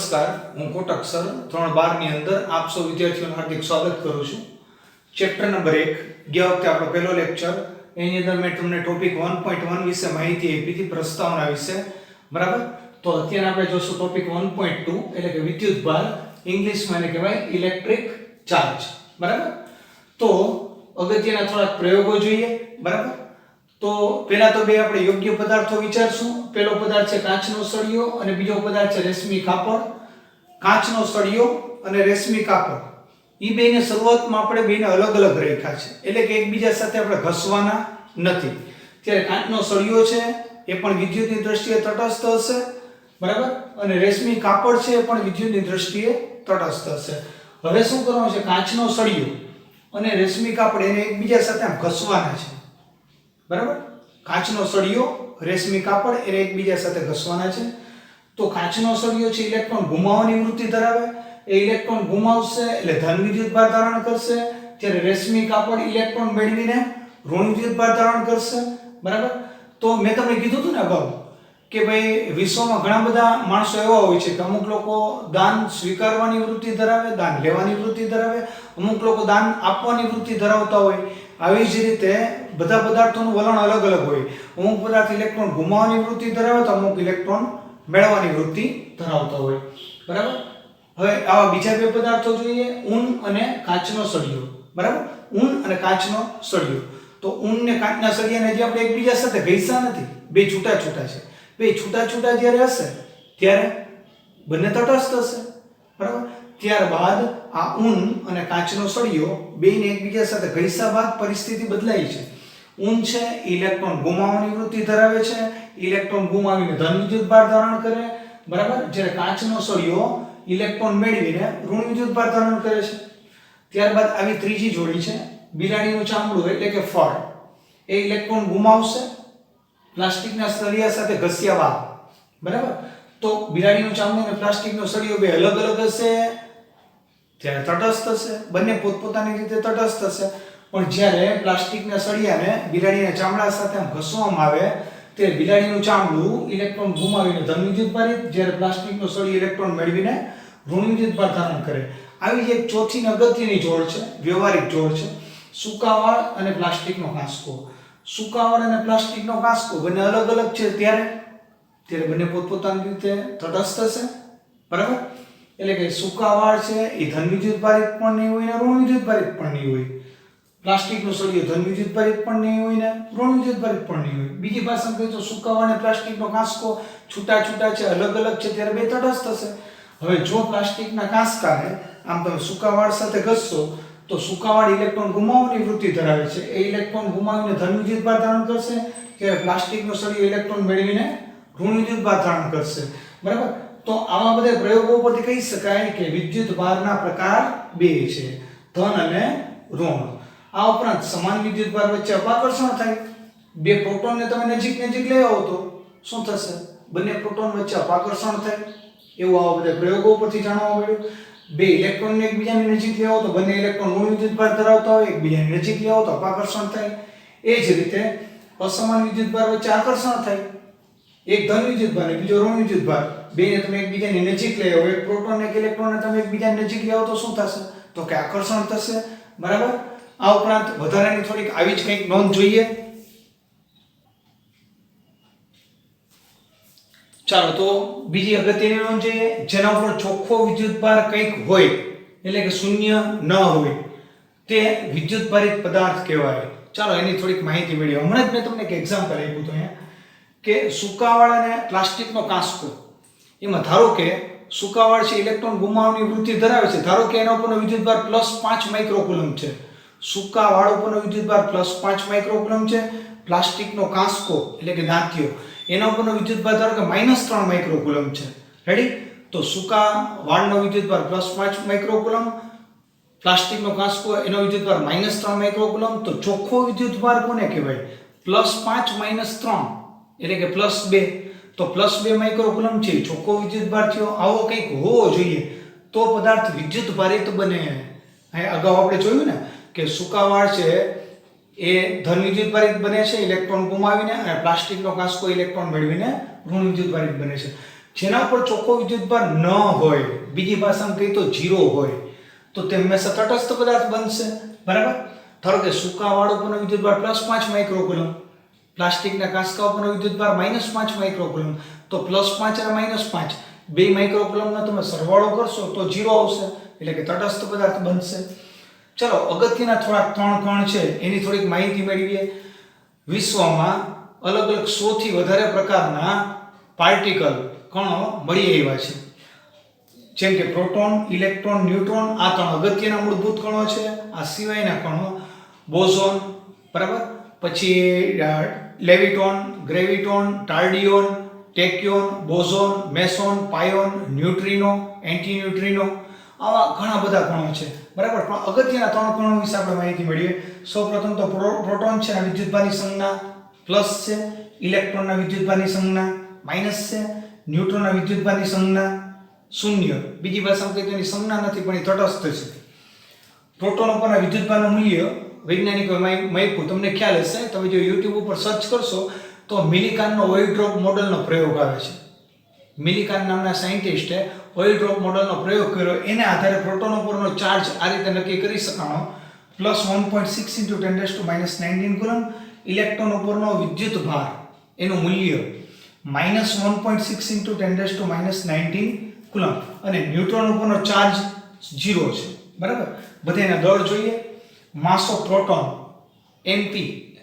નમસ્કાર, હું કોટક સર ધોરણ 12 ની અંદર આપ સૌ વિદ્યાર્થીઓનું હાર્દિક સ્વાગત કરું છું. ચેપ્ટર નંબર 1 ગયા વખતે આપણો પહેલો લેક્ચર એની અંદર મેં તમને ટોપિક 1.1 વિશે માહિતી આપી હતી, પ્રસ્તાવના વિશે, બરાબર. તો અત્યારે આપણે જોશું ટોપિક 1.2 એટલે કે વિદ્યુત ભાર, ઇંગ્લિશમાં એને કહેવાય ઇલેક્ટ્રિક ચાર્જ, બરાબર. તો અગત્યના થોડાક પ્રયોગો જોઈએ, બરાબર. તો પહેલા તો બે આપણે યોગ્ય પદાર્થો વિચારશું. પહેલો પદાર્થ છે કાચનો સળિયો અને બીજો પદાર્થ છે રેશમી કાપડ. કાચનો સળિયો અને રેશમી કાપડ ઈ બેને શરૂઆતમાં આપણે બેને અલગ અલગ રાખ્યા છે, એટલે કે એકબીજા સાથે આપણે ઘસવાના નથી. ત્યારે કાચનો સળિયો છે એ પણ વિદ્યુતની દ્રષ્ટિએ તટસ્થ હશે, બરાબર, અને રેશમી કાપડ છે એ પણ વિદ્યુતની દ્રષ્ટિએ તટસ્થ હશે. હવે શું કરવાનું છે, કાચનો સળિયો અને રેશમી કાપડ એને એકબીજા સાથે આમ ઘસવાના છે, બરાબર. કાચનો સળિયો રેશમી કાપડ એને એકબીજા સાથે ઘસવાના છે. તો કાચનો સળિયો છે ઇલેક્ટ્રોન ગુમાવવાની વૃત્તિ ધરાવે, એ ઇલેક્ટ્રોન ગુમાવશે એટલે ધન વિદ્યુત ભાર ધારણ કરશે. જ્યારે રેશમી કાપડ ઇલેક્ટ્રોન મેળવીને ઋણ વિદ્યુત ભાર ધારણ કરશે, બરાબર. તો મેં તમને કીધું હતું ને અગાઉ કે ભાઈ વિશ્વમાં ઘણા બધા માણસો એવા હોય છે કે અમુક લોકો દાન સ્વીકારવાની વૃત્તિ ધરાવે, દાન લેવાની વૃત્તિ ધરાવે, અમુક લોકો દાન આપવાની વૃત્તિ ધરાવતા હોય. આવી જ રીતે બધા પદાર્થોનું વલણ અલગ અલગ હોય. અમુક પદાર્થ ઇલેક્ટ્રોન ગુમાવવાની વૃત્તિ ધરાવે તો અમુક ઇલેક્ટ્રોન મેળવવાની વૃત્તિ ધરાવતા હોય, બરાબર. હવે આવા બીજા બે પદાર્થો જોઈએ, ઊન અને કાચનો સળિયો, બરાબર. ઊન અને કાચનો સળિયો. તો ઊન ને કાચના સળિયાને જે આપણે એકબીજા સાથે ઘસ્યા નથી, બે છૂટા છૂટા છે. બે છૂટા છૂટા જ્યારે હશે ત્યારે બંને તટસ્થ હશે, બરાબર. ત્યારબાદ આ ઊન અને કાચનો સળિયો બેને એકબીજા સાથે ઘસ્યા બાદ પરિસ્થિતિ બદલાઈ છે. ઊન છે ઇલેક્ટ્રોન ગુમાવવાની વૃત્તિ ધરાવે છે, ઇલેક્ટ્રોન ગુમાવીને ધન વિદ્યુત ભાર ધારણ કરે, બરાબર. જ્યારે કાચનો સળિયો ઇલેક્ટ્રોન મેળવીને ઋણ વિદ્યુત ભાર ધારણ કરે છે. ત્યારબાદ આવી ત્રીજી જોડી છે, બિલાડીનું ચામડું એટલે કે ફળ, એ ઇલેક્ટ્રોન ગુમાવશે પ્લાસ્ટિકના સળિયા સાથે ઘસ્યા બાદ, બરાબર. તો બિલાડીનું ચામડું અને પ્લાસ્ટિકનો સળિયો બે અલગ અલગ હશે ત્યારે તટસ્થ હશે, બંને પોતપોતાની રીતે તટસ્થ હશે. પણ જ્યારે પ્લાસ્ટિકના સળિયાને બિલાડીના ચામડા સાથે ઘસવામાં આવે તે બિલાડીનું ચામડું ઇલેક્ટ્રોન ગુમાવીને ધન વિદ્યુત ભારિત, જ્યારે પ્લાસ્ટિકનો સળિયો ઇલેક્ટ્રોન મેળવીને ઋણ વિદ્યુત ભાર ધારણ કરે. આવી જ એક ચોથી અગત્યની જોડ છે, વ્યવહારિક જોડ છે, સૂકાવાળ અને પ્લાસ્ટિકનો કાંસકો. સૂકાવાળ અને પ્લાસ્ટિકનો કાંસકો બંને અલગ અલગ છે ત્યારે બંને પોતપોતાની રીતે તટસ્થ હશે, બરાબર. એટલે કે સૂકાવાળ છે એ ધન વિદ્યુત ભારિત પણ નહીં હોય ને ઋણ વિદ્યુત ભારિત પણ નહીં હોય. પ્લાસ્ટિકનો સળિયો ધન વિદ્યુત ભારિત પણ નહીં હોય ને ઋણ વિદ્યુત ભારિત પણ નહીં હોય. બીજી ભાષામાં કહીએ તો સૂકાવાળ અને પ્લાસ્ટિકનો કાંસકો છૂટા છૂટા છે, અલગ અલગ છે ત્યારે બે તટસ્થ હશે. હવે જો પ્લાસ્ટિકના કાંસકાને આમ તમે સૂકાવાળ સાથે ઘસશો તો સૂકાવાળ ઇલેક્ટ્રોન ગુમાવવાની વૃત્તિ ધરાવે છે, એ ઇલેક્ટ્રોન ગુમાવીને ધન વિદ્યુત ભાર ધારણ કરશે, જ્યારે પ્લાસ્ટિકનો સળિયો ઇલેક્ટ્રોન મેળવીને ઋણ વિદ્યુત ભાર ધારણ કરશે, બરાબર. તો આવા બધા પ્રયોગો પરથી કહી શકાય કે વિદ્યુત ભારના પ્રકાર બે છે, ધન અને ઋણ. આ ઉપરાંત સમાન વિદ્યુત ભાર વચ્ચે અપાકર્ષણ થાય. બે પ્રોટોનને તમે નજીક લઈ આવો તો શું થશે, બંને પ્રોટોન વચ્ચે અપાકર્ષણ થાય. એવું આવા બધા પ્રયોગો પરથી જાણવા મળ્યું. બે ઇલેક્ટ્રોનને એકબીજાની નજીક લઈ આવો તો બંને ઇલેક્ટ્રોન ઋણ વિદ્યુત ભાર ધરાવતા હોય, એકબીજાની નજીક લઈ આવો તો અપાકર્ષણ થાય. એ જ રીતે અસમાન વિદ્યુત ભાર વચ્ચે આકર્ષણ થાય. એક ધન વિદ્યુત ભાર અને બીજો ઋણ વિદ્યુત ભાર, બેને તમે એકબીજાની નજીક લઈ આવો, એક પ્રોટોન ને એક ઇલેક્ટ્રોનને તમે એકબીજાની નજીક લઈ આવો તો શું થશે, તો કે આકર્ષણ થશે, બરાબર. આ ઉપરાંત વધારાની થોડીક આવી જ કંઈક નોંધ જોઈએ. ચાલો તો બીજી અગત્યની નોંધ જોઈએ, જેના ઉપર ચોખ્ખો વિદ્યુત ભાર કંઈક હોય એટલે કે શૂન્ય ન હોય તે વિદ્યુત ભારિત પદાર્થ કહેવાય. ચાલો એની થોડીક માહિતી મેળવીએ. હમણાં જ મેં તમને એક એક્ઝામ્પલ આપ્યું હતું અહીંયા કે સૂકાવાળ અને પ્લાસ્ટિકનો કાંસકો. એમાં ધારો કે સૂકાવાળ છે ઇલેક્ટ્રોન ગુમાવવાની વૃત્તિ ધરાવે છે, ધારો કે એના ઉપરનો વિદ્યુત ભાર +5 માઇક્રોકુલમ છે. સૂકાવાળ ઉપરનો વિદ્યુત ભાર +5 માઇક્રોકુલમ છે. પ્લાસ્ટિકનો કાંસકો એટલે કે દાંતીયો એના ઉપરનો વિદ્યુત ભાર ધારો કે -3 માઇક્રોકુલમ છે. રેડી? તો સૂકાવાળનો વિદ્યુત ભાર +5 માઇક્રોકુલમ, પ્લાસ્ટિકનો કાંસકો એનો વિદ્યુત ભાર -3 માઇક્રોકુલમ. તો ચોખ્ખો વિદ્યુત ભાર કોને કહેવાય, +5 - 3 એટલે કે +2. તો +2 માઇક્રોકુલમ છે ચોખ્ખો વિદ્યુત ભાર થયો. આવો કંઈક હોવો જોઈએ તો પદાર્થ વિદ્યુત ભારિત બને. અગાઉ આપણે જોયું ને કે સૂકાવાળ છે એ ધન વિદ્યુત ભારિત બને છે ઇલેક્ટ્રોન ગુમાવીને, અને પ્લાસ્ટિકનો કાંસકો ઇલેક્ટ્રોન મેળવીને ઋણ વિદ્યુત ભારિત બને છે. જેના ઉપર ચોખ્ખો વિદ્યુતભાર ન હોય, બીજી ભાષામાં કહીએ તો 0 હોય, તો તે હંમેશા તટસ્થ પદાર્થ બનશે. બરાબર. ધારો કે સૂકાવાળો ઉપરનો વિદ્યુતભાર +5 માઇક્રોકુલમ, પ્લાસ્ટિકના કાંસકા ઉપરનો વિદ્યુતભાર -5 માઇક્રોકુલમ, તો +5 અને -5 બે માઇક્રોકુલમનો તમે સરવાળો કરશો તો 0 આવશે, એટલે કે તટસ્થ પદાર્થ બનશે. ચલો અગત્યના થોડા 3 કણ છે એની થોડીક માહિતી મેળવીએ. વિશ્વમાં અલગ અલગ 100 થી વધારે પ્રકારના પાર્ટિકલ કણો મળી આવ્યા છે. જેમ કે પ્રોટોન, ઇલેક્ટ્રોન, ન્યુટ્રોન, આ 3 અગત્યના મૂળભૂત કણો છે. આ સિવાયના કણો બોઝોન, બરાબર, પછી લેવિટોન, ગ્રેવિટોન, ટાર્ડિયોન, ટેક્યોન, બોઝોન, મેસોન, પાયોન, ન્યુટ્રિનો, એન્ટીન્યુટ્રિનો, આવા ઘણા બધા કણો છે. બરાબર. પણ અગત્યના 3 કણો વિશે આપણે માહિતી મેળવીએ. સૌપ્રથમ તો પ્રોટોન છે, એના વિદ્યુતભારની સંજ્ઞા પ્લસ છે, ઇલેક્ટ્રોનના વિદ્યુતભારની સંજ્ઞા માઈનસ છે, ન્યુટ્રોનના વિદ્યુતભારની સંજ્ઞા શૂન્ય. બીજી ભાષામાં કહીએ તો એની સંજ્ઞા નથી પણ એ તટસ્થ છે. પ્રોટોન ઉપરના વિદ્યુતભારનું મૂલ્ય વૈજ્ઞાનિકોએ માપ્યું, તમને ખ્યાલ હશે, તમે જો YouTube ઉપર સર્ચ કરશો તો મિલિકાનનો ઓઇલ ડ્રોપ મોડલનો પ્રયોગ આવે છે. મિલિકાન નામના સાયન્ટિસ્ટે ઓઇલ ડ્રોપ મોડલનો પ્રયોગ કર્યો, એને આધારે પ્રોટોન ઉપરનો ચાર્જ આ રીતે નક્કી કરી શકાણો, +1.6 × 10⁻⁹ કુલમ, ઇલેક્ટ્રોન ઉપરનો વિદ્યુતભાર એનું મૂલ્ય -1.6 × 10⁻⁹ કુલમ, અને ન્યુટ્રોન ઉપરનો ચાર્જ 0 છે. બરાબર. બધાના દળ જોઈએ. માસ ઓફ પ્રોટોન mp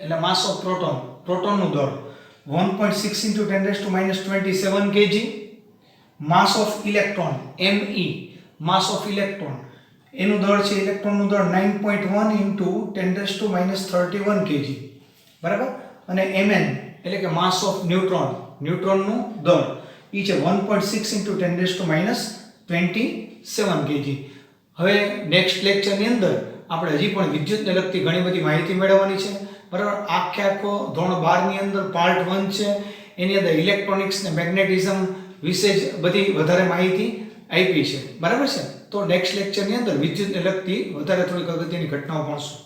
એટલે માસ ઓફ પ્રોટોન, પ્રોટોનનું દળ 1.6 × 10⁻27 kg. Mass of electron me, mass of electron એનું દળ છે, ઇલેક્ટ્રોનનું દળ 9.1 × 10⁻31 kg. બરાબર. અને mn એટલે કે માસ ઓફ ન્યુટ્રોન, ન્યુટ્રોનનું દળ એ છે 1.6 × 10⁻27 kg. હવે નેક્સ્ટ લેક્ચરની અંદર આપણે હજી પણ વિદ્યુતને લગતી ઘણી બધી માહિતી મેળવવાની છે. બરાબર. આખો ધોરણ 12 ની અંદર પાર્ટ 1 છે, એની અંદર ઇલેક્ટ્રોનિક્સ ને મેગ્નેટિઝમ વિશે જ બધી વધારે માહિતી આપી છે. બરાબર છે. તો નેક્સ્ટ લેક્ચરની અંદર વિદ્યુતને લગતી વધારે થોડીક અગત્યની ઘટનાઓ ભણશું.